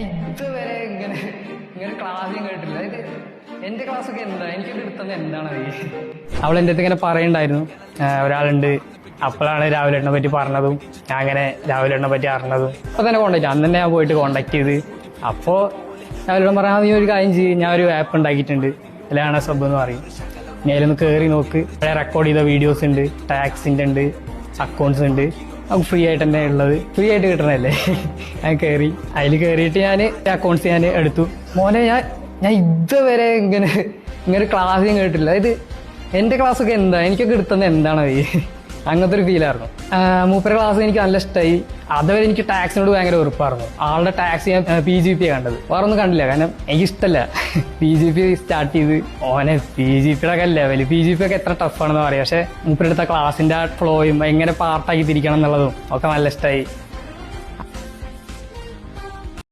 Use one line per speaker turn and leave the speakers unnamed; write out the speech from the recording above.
ഞാൻ ഇതുവരെ ഇങ്ങനെ ക്ലാസ്സും കേട്ടില്ല. അതായത് എൻ്റെ ക്ലാസ്സൊക്കെ എന്താ, എനിക്കൊക്കെ എടുത്തത് എന്താണ് അവൾ എൻ്റെ അടുത്ത് ഇങ്ങനെ പറയണ്ടായിരുന്നു. ഒരാളുണ്ട്, അപ്പോഴാണ് രാവിലേട്ടനെ പറ്റി പറഞ്ഞതും ഞാൻ അങ്ങനെ രാവിലേട്ടനെ പറ്റി അറിഞ്ഞതും. അപ്പോൾ തന്നെ കോണ്ടാക്ട്, അന്ന് തന്നെ ഞാൻ പോയിട്ട് കോണ്ടാക്ട് ചെയ്ത്. അപ്പോൾ രാവിലേട്ടൻ പറഞ്ഞാൽ നീ ഒരു കാര്യം ചെയ്യും, ഞാൻ ഒരു ആപ്പ് ഉണ്ടാക്കിയിട്ടുണ്ട്, ലേണ സബ് എന്ന് പറയും, നീ അതിലൊന്ന് കയറി നോക്ക്. റെക്കോർഡ് ചെയ്ത വീഡിയോസ് ഉണ്ട്, ടാക്സിൻ്റെ ഉണ്ട്, അക്കൗണ്ട്സ് ഉണ്ട്, നമുക്ക് ഫ്രീ ആയിട്ട് തന്നെ ഉള്ളത്, ഫ്രീ ആയിട്ട് കിട്ടണല്ലേ. ഞാൻ കയറി, അതിൽ കയറിയിട്ട് ഞാൻ അക്കൗണ്ട്സ് ഞാൻ എടുത്തു. മോനെ ഞാൻ ഇതുവരെ ഇങ്ങനെ ക്ലാസ്സും കേട്ടില്ല. അതായത് എൻ്റെ ക്ലാസ്സൊക്കെ എന്താ, എനിക്കൊക്കെ എടുത്തത് എന്താണ് അങ്ങനത്തെ ഒരു ഫീലായിരുന്നു. മൂപ്പര ക്ലാസ് എനിക്ക് നല്ല ഇഷ്ടമായി. അതുവരെ എനിക്ക് ടാക്സിനോട് ഭയങ്കര വെറുപ്പായിരുന്നു. ആളുടെ ടാക്സ് ഞാൻ PGP കണ്ടത്, വേറെ ഒന്നും കണ്ടില്ല, കാരണം എനിക്കിഷ്ടമല്ല. PGP സ്റ്റാർട്ട് ചെയ്ത് ഓനെ PGPയുടെ ഒക്കെ ലെവല്, PGP ഒക്കെ എത്ര ടഫാണെന്ന് പറയാം. പക്ഷെ മൂപ്പരെടുത്ത ക്ലാസിന്റെ ഫ്ലോയും എങ്ങനെ പാർട്ടാക്കി തിരിക്കണം എന്നുള്ളതും ഒക്കെ നല്ല ഇഷ്ടമായി.